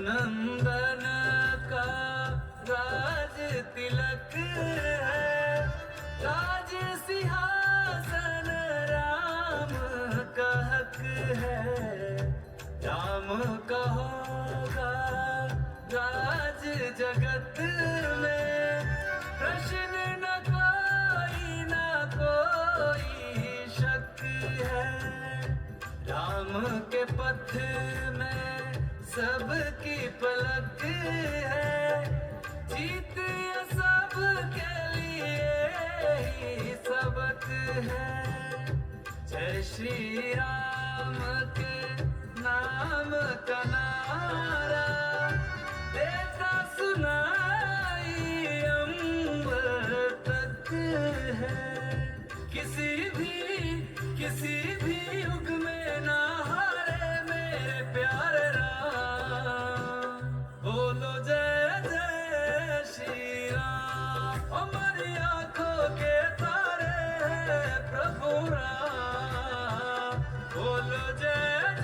रघुनंदन का राज तिलक है, राज सिंहासन राम का हक है। राम का होगा राज जगत में, प्रश्न न कोई शक है। राम के पथ में सबकी पलक है, जीत सब के लिए ही सबक है। जय श्री राम के नाम का नारा देता सुनाई अंबर तक है। किसी भी युग में ना हारे मेरे प्यारे राम। बोलो जय जय श्री राम। हमारी आंखों के तारे हैं प्रभु राम। बोलो जय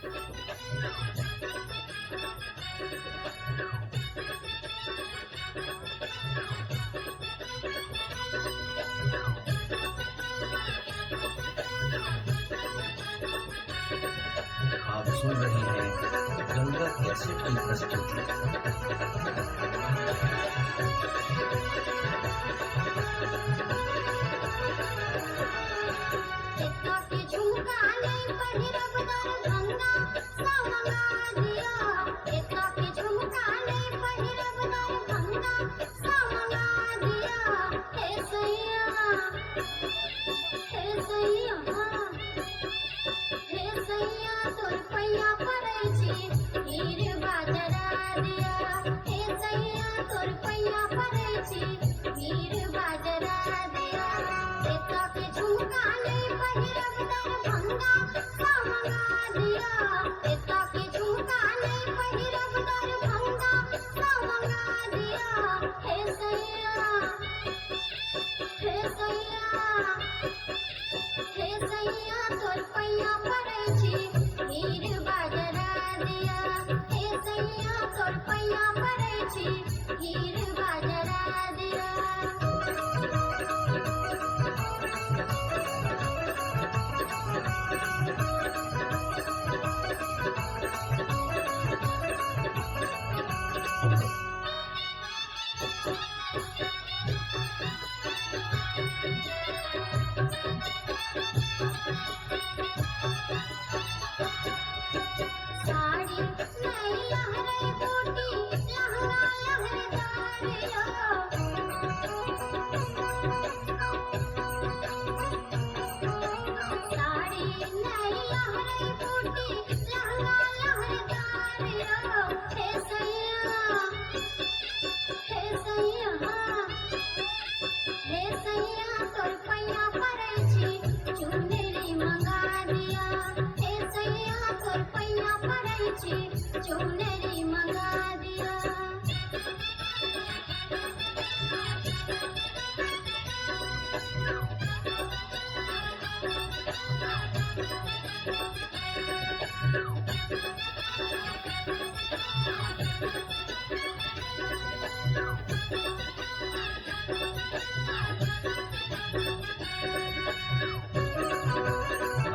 आप सुन रहे हैं गंगा कैसेट की प्रस्तुति।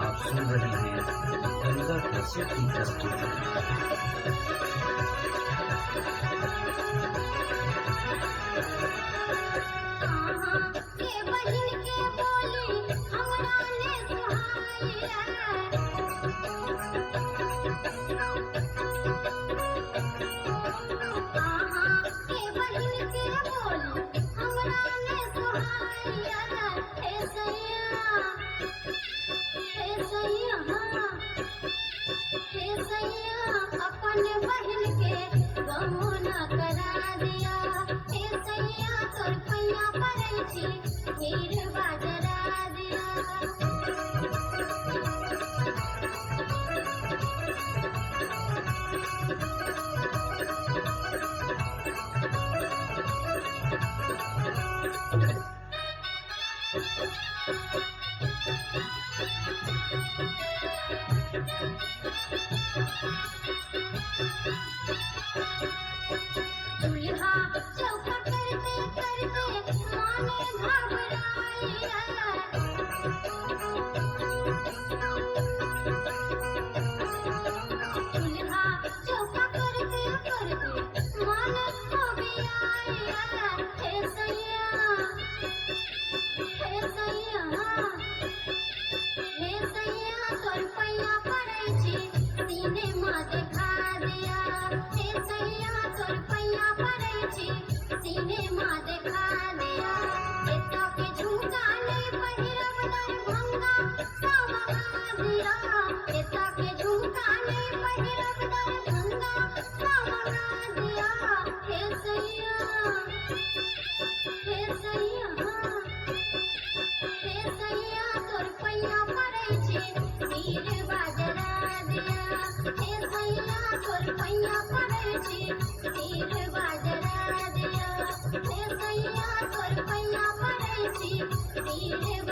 आप सुन रहे हैं गंगा कैसेट की प्रस्तुति।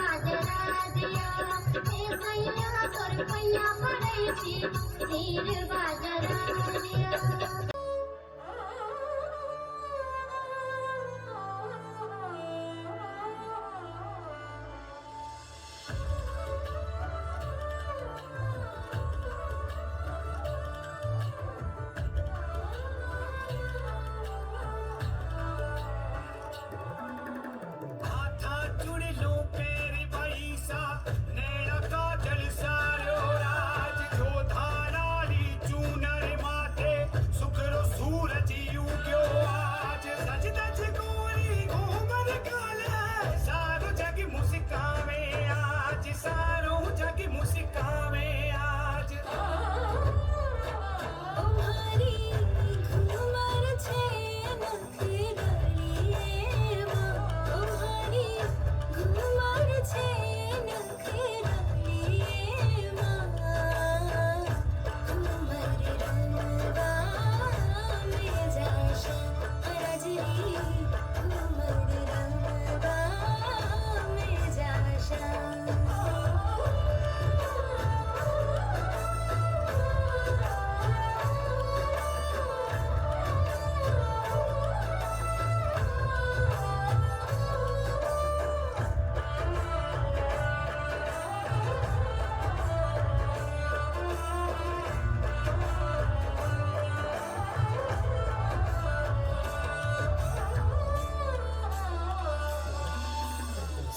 बाजरा दिया, रुपया पड़ै छै ढेर बाजार हाथा चुड़ लो पैर पैसा नैना का जलसा रो राज जो धाराली चूनर माथे सुखरो सूरज उग्यो आज सज दज गोरी घूमर काले सारो जग मुस्कावे आज सारो जग मुस्कावे आज तुम्हारी घुमर छे नखरलिए तुम्हारी घुमर छे नखरलिए घुमर रंगवा में जाशा रजनी घुमर रंगवा में जाशा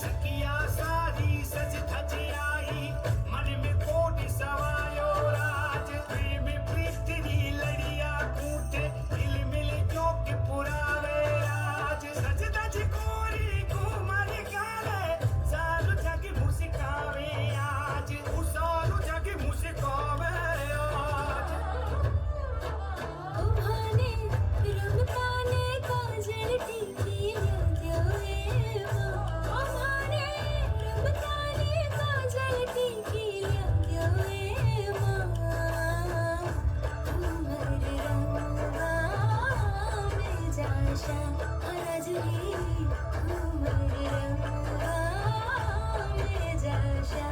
सखिया सारी सज धज आई मन में कोटि सवायो राज प्रेम पृथ्वी लड़िया कूटे हिल मिल जो के पुरावे राज सज धज गोरी घूमर काले सारू जग मुस्कावे आज सारू जग मुस्कावे आज तुम्हारे रमताने काजल टीकी लग्यो तुम्हारे रमताने काजल टीकी लग्यो घुमर रंगवा में जाशा रजनी घुमर रंगवा में जाशा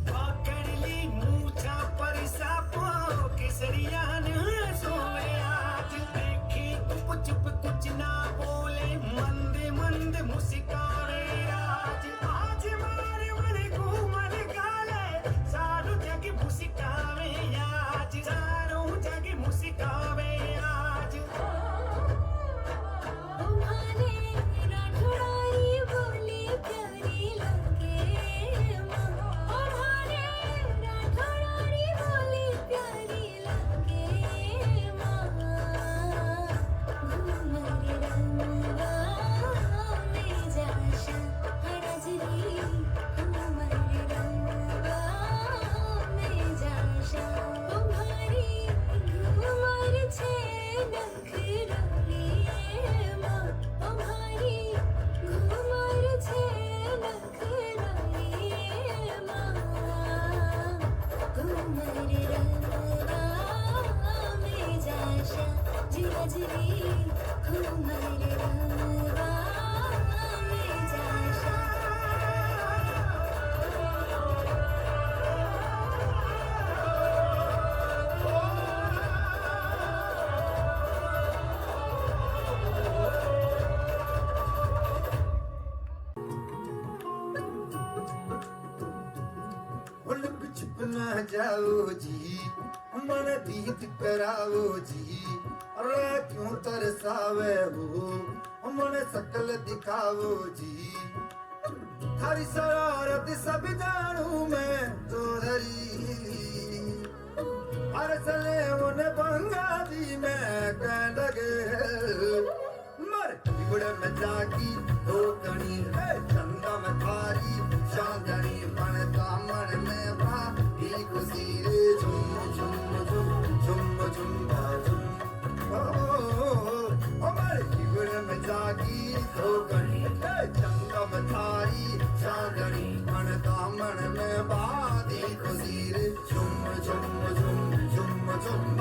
पकड़ली मूछा पर सापो केसरिया न सोवे आज देखी चुप चुप कुछ ना बोले मंद मंद मुस्कारे आज मारे मरे घूमर काले सारू जग मुस्कावे आज सारू जग मुस्कावे आज तुम्हारे राठौड़ाई बोली प्यारी लगे तुम्हारे राठौड़ाई बोली प्यारी लगे घुमर रंगवा में जाशा रजनी घुमर रंगवा में जाशा तुम्हारी घुमर छे नखरलिए तुम्हारी घुमर छे नखरलिए घुमर रंगवा में जाशा रजनी घुमर रंगवा में जाशा लुक छुप ना जाओ जी मन दीद कराओ जी अरे क्यों तरसावे हो मन सकल दिखाओ जी थारी शरारत सब जानू मैं तो धरी अरसले उन्हें बंगा दी मैं कह लगे मर हिबड़ में जागी धोकनी चंदा में थारी चांदनी मन दामन में बाती खुशी रे झुम झुम झुम झुम झुम झुम हमारे हिबड़ में जागी धोकनी चंदा में थारी चांदनी मन दामन में बाती खुशी रे झुम झुम झुम झुम झुम झुम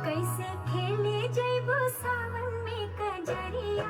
कैसे खेले जैबो सावन में कजरिया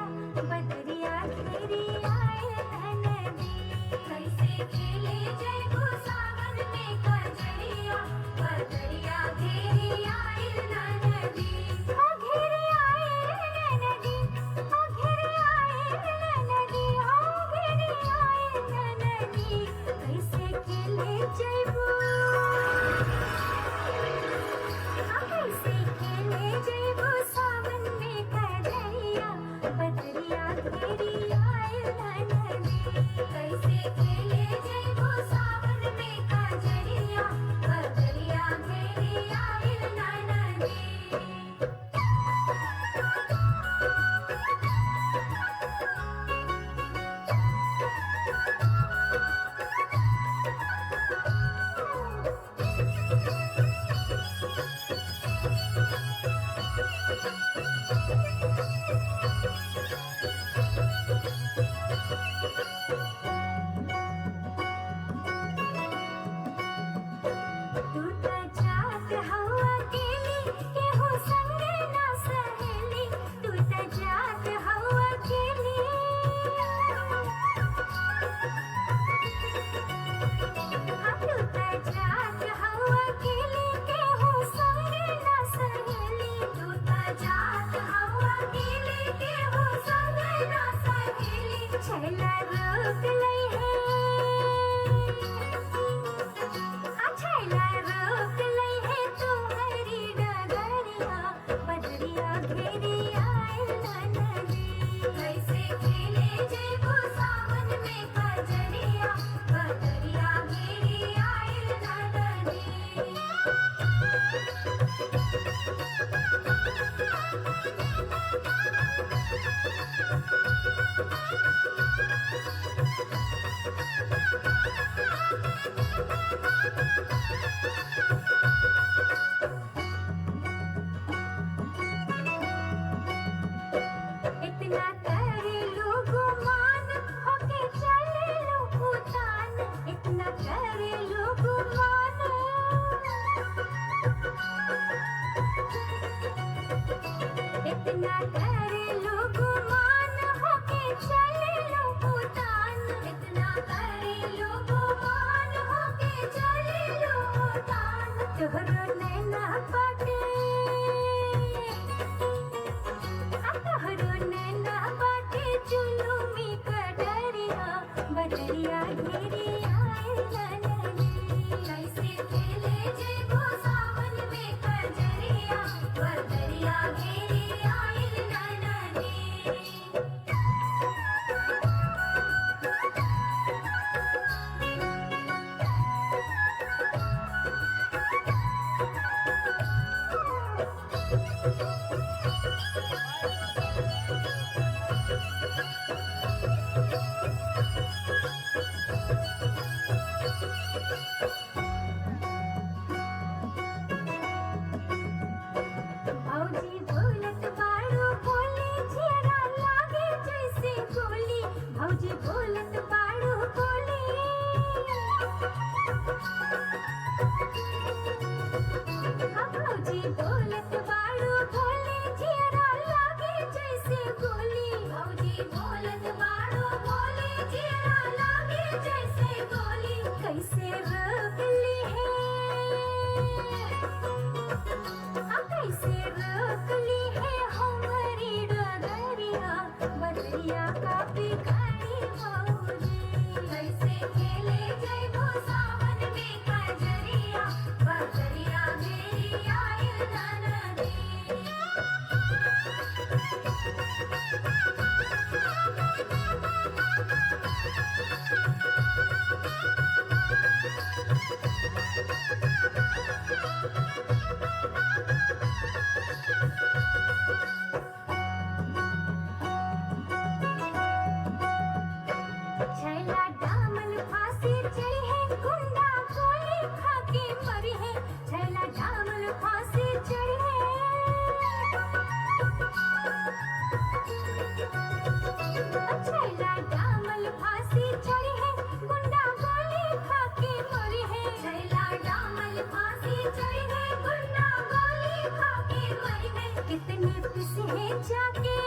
छैला रोक लई है छैला रोक लई है तुम्हारी डगरिया बदरिया घेरी आयल नदी कैसे खेले जेबो सावन में कजरिया बदरिया घेरी आयल नदी इतना करे लोग मान होके चले लोग तान इतना करे लोग मान इतना करे लोग मान होके चले लोग तान इतना करे लोग मान होके चले लोग तान तोहरो नैना पाटे तोहरो नैना बाटे जुलुमी कटरिया बदरिया घेरी आयल नदी कैसे खेले जेबो सावन में कजरिया बदरिया घेरी आयल नदी भौजी बोलत बाड़ू बोली जियरा लागे जैसे गोली भौजी बोलत बाड़ू बोली भौजी बोलत बाड़ू बोली जियरा लागे जैसे गोली भौजी बोलत बाड़ू बोली जियरा लागे जैसे गोली कैसे रोक ली है कैसे रोक ली है हमारी डगरिया बदरिया का बिगाड़ी भौजी कैसे खेले जैबो सावन में कजरिया बदरिया घेरी आयल नदी छैला डामल फांसी चढ़ी है गुंडा गोली खाके मरी है छैला डामल फांसी चढ़ी है छैला डामल फांसी चढ़ी है गुंडा गोली खाके मरी है छैला डामल फांसी चढ़ी है गुंडा गोली खाके मरी है कितने पिसे हैं जाके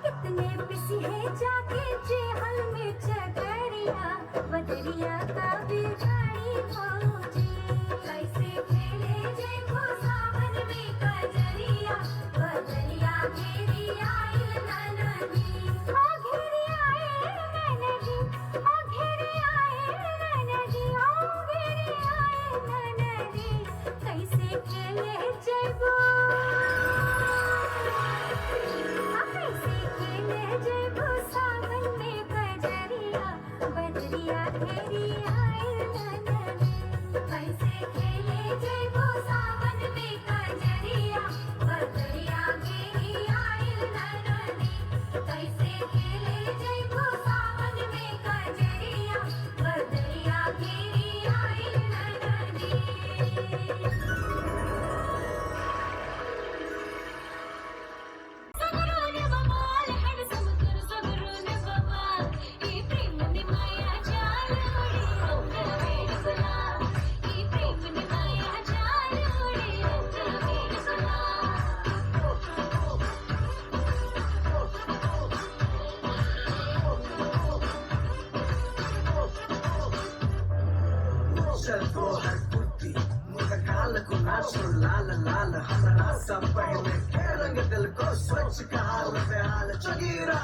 कितने पिसी है जाके जेहल में चकरिया बदरिया का बिगाड़ी भौजी कैसे खेले जेबो सावन में कजरिया बदरिया घेरी आयल नदी ओ घेरी आयल नदी ओ घेरी आयल नदी ओ घेरी आयल नदी कैसे खेले जेबो कैसे खेले जेबो सावन में कजरिया बदरिया घेरी आयल नदी कैसे खेले जेबो सावन में कजरिया बदरिया घेरी आयल नदी कैसे खेले जेबो सावन में कजरिया बदरिया घेरी आयल नदी सगरोन बवाल हर समुद्र सगरोन बवाल ये प्रेम नि माया जाल उड़ी रंग वेर सुना ये प्रेम नि माया जाल उड़ी रंग वेर सुना चलतो हर कुर्ती मुझे काल को नाचो लाल लाल हमारा सब पहले के रंग दिल को स्वच्छ का हाल बेहाल चगीरा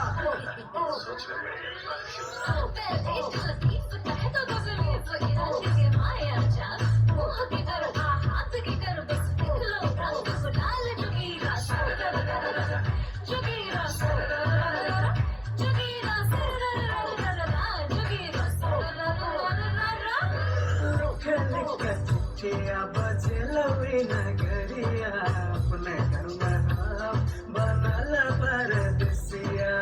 बजलवे नगरिया अपने घर में बनल परदेसिया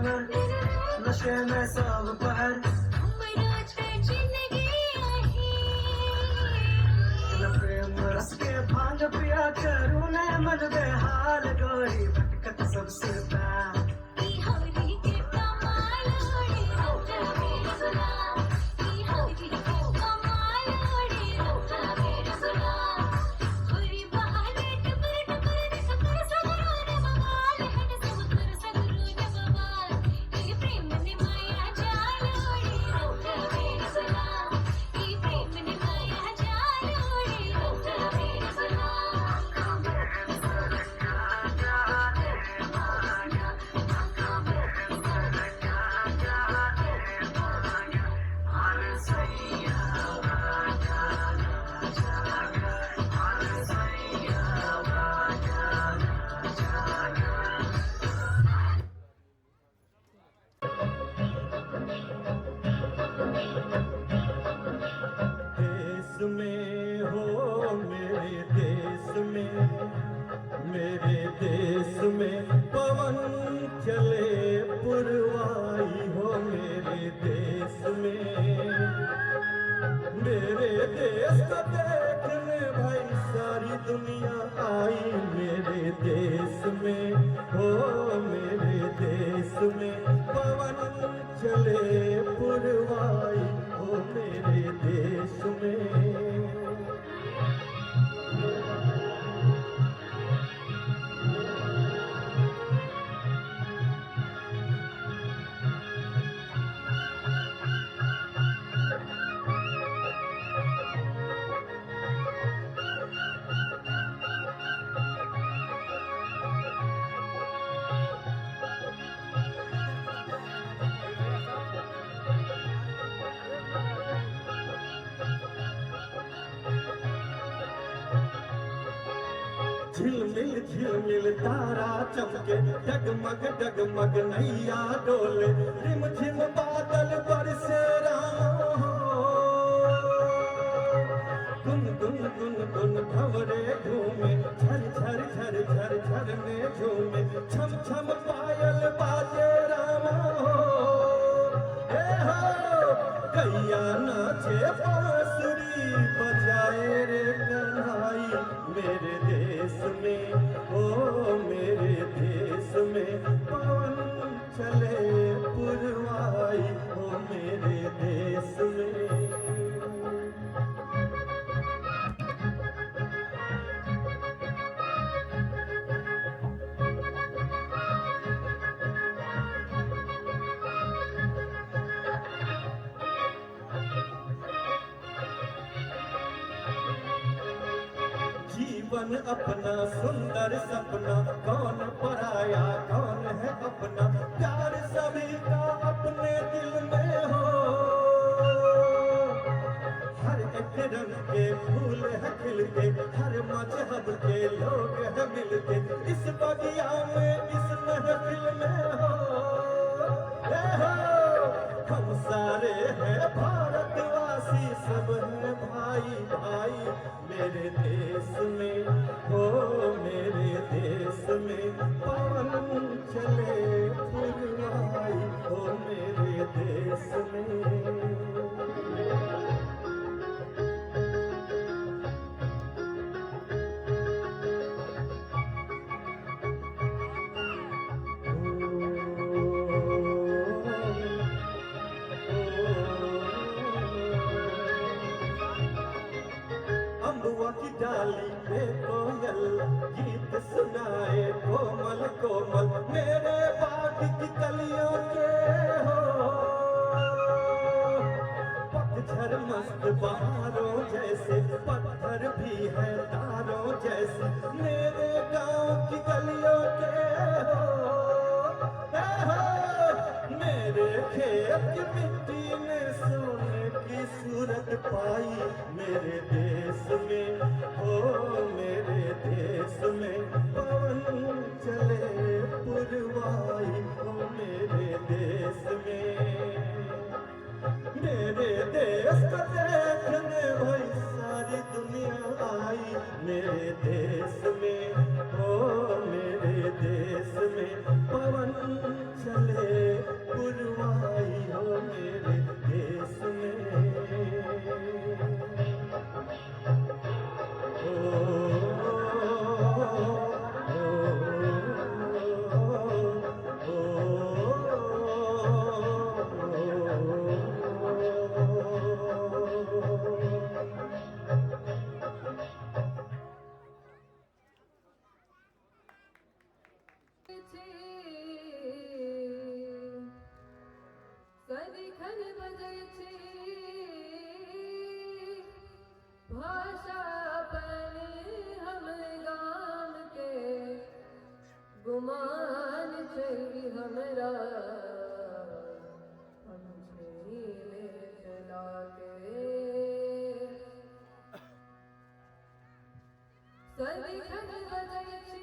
नशे में सब पर प्रेम रस के भांग पिया करूँ न मन बेहाल गोरी भटकत सब सिरता मेरे देश में पवन चले पुरवाई हो मेरे देश में मेरे देश को देखने भाई सारी दुनिया आई मेरे देश में हो मेरे देश में पवन चले पुरवाई हो मेरे देश में झिलमिल झिलमिल तारा चमके डगमग डगमग नैया डोले रिम झिम बादल बरसे राम गुन गुन गुन गुन भंवरे घूमे झर झर झर झर झरने झूमे छम छम पायल बाजे राम कैया नाचे बांसुरी बजाए रे कन्हाई मेरे देश में ओ मेरे देश में पवन चले पुरवाई ओ मेरे देश में जीवन अपना सुंदर सपना कौन पराया कौन है अपना प्यार सभी का अपने दिल में हो हर एक रंग के फूल है खिलते हर मजहब के लोग है मिलते इस बगिया में इस महफिल में हो हम सारे हैं भारतवासी सब है भाई भाई मेरे देश में हो मेरे देश में पवन चले पुरवाई हो मेरे देश में डाली पे कोयल गीत सुनाए कोमल कोमल मेरे बाग की कलियों के हो बहारों जैसे, पत्थर भी है तारों जैसे, मेरे गांव की गलियों के हो, मेरे खेत की मिट्टी ने सोने की सूरत पाई, मेरे देश में हो, मेरे देश में पवन चले पुरवाई, हो मेरे देश में, मेरे देश को देखने भाई सारी दुनिया आई, मेरे देश में हो, मेरे देश में पवन चले पुरवाई, हो मेरे देश में सदिखन बदल छे भाषा पर हम गाम के गुमान छे हमरा हम छे चला के सदिखन बदल छे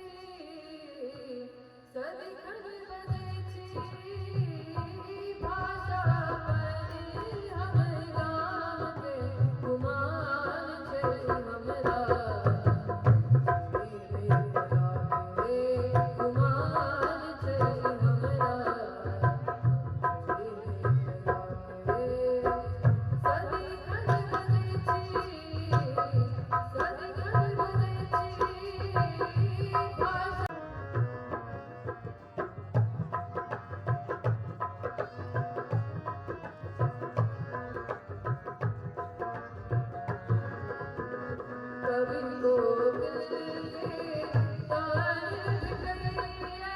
सदिखन बदल छे भाषा पर हम गाम के गुमान छे हमरा गुमान छे हमरा सदिखन बदल छे सदिखन बदल छे भाषा कभी को दिल के तार करिया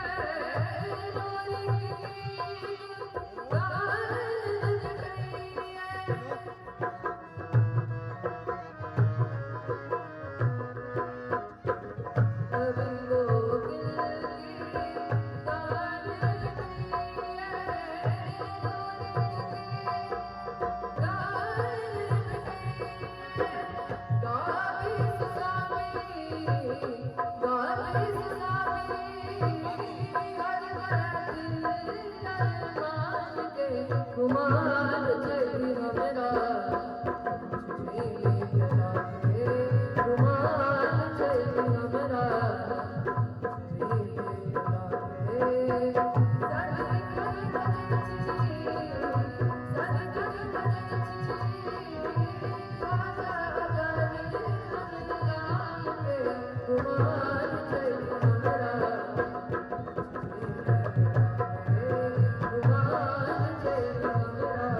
रोली तार करिया कभी को दिल के तार करिया कुमार छे हमरा कुमार छे हमरा कुमार छे हमरा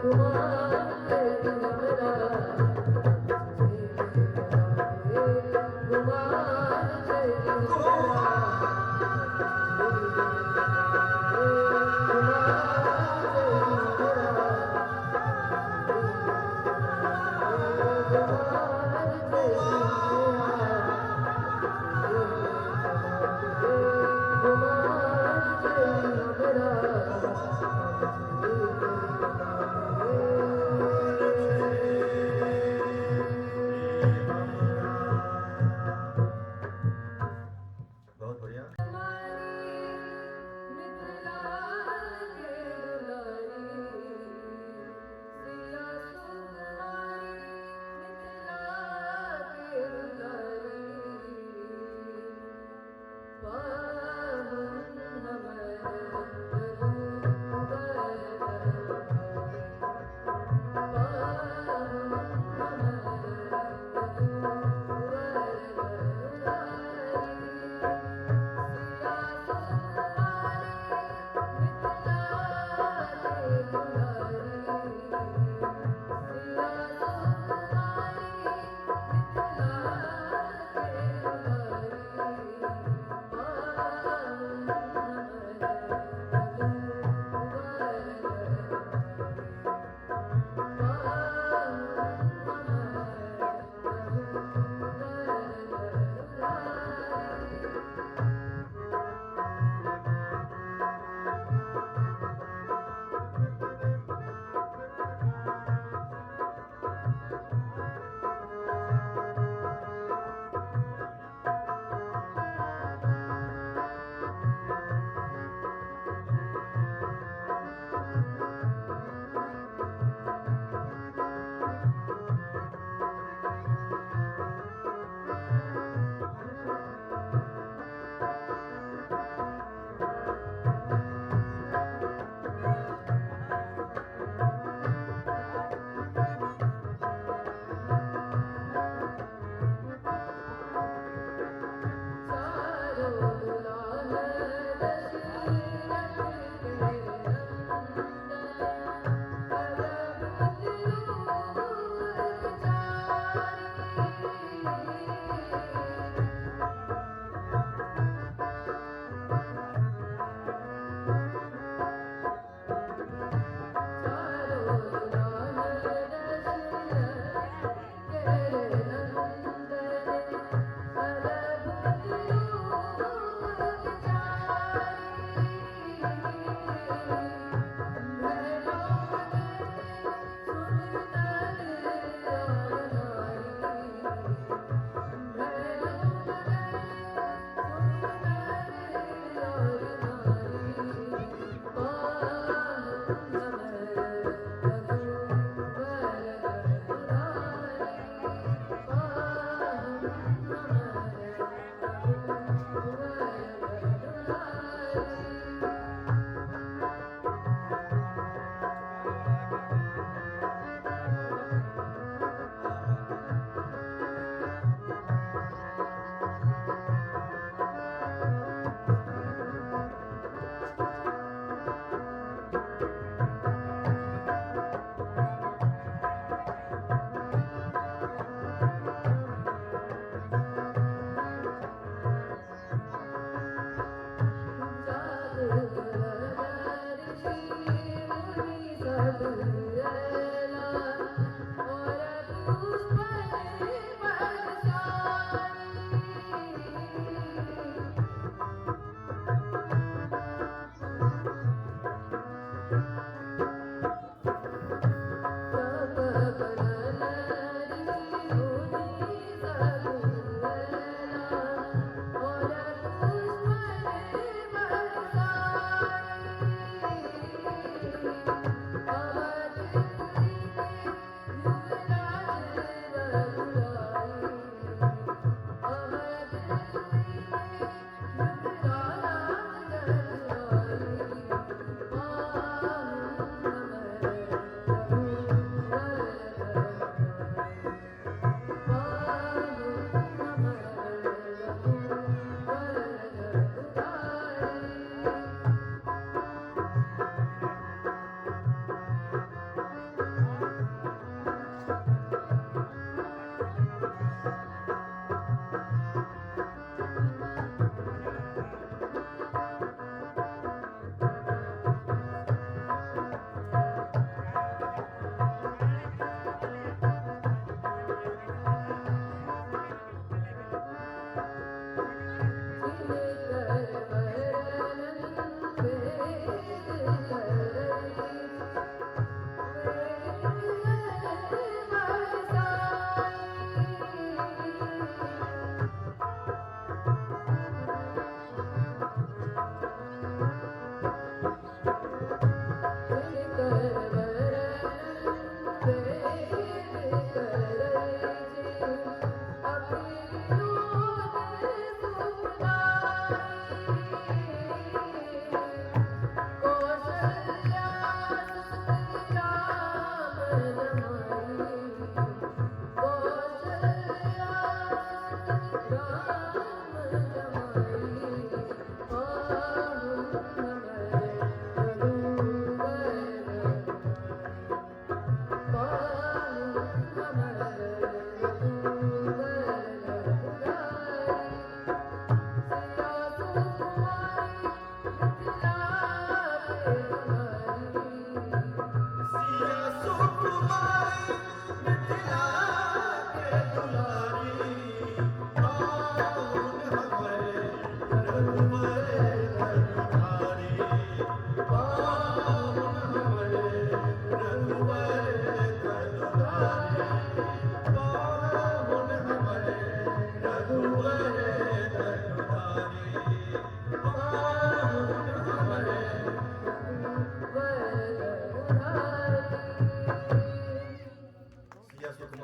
कुमार चैती मेरा कुमार चैती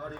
ताड़ी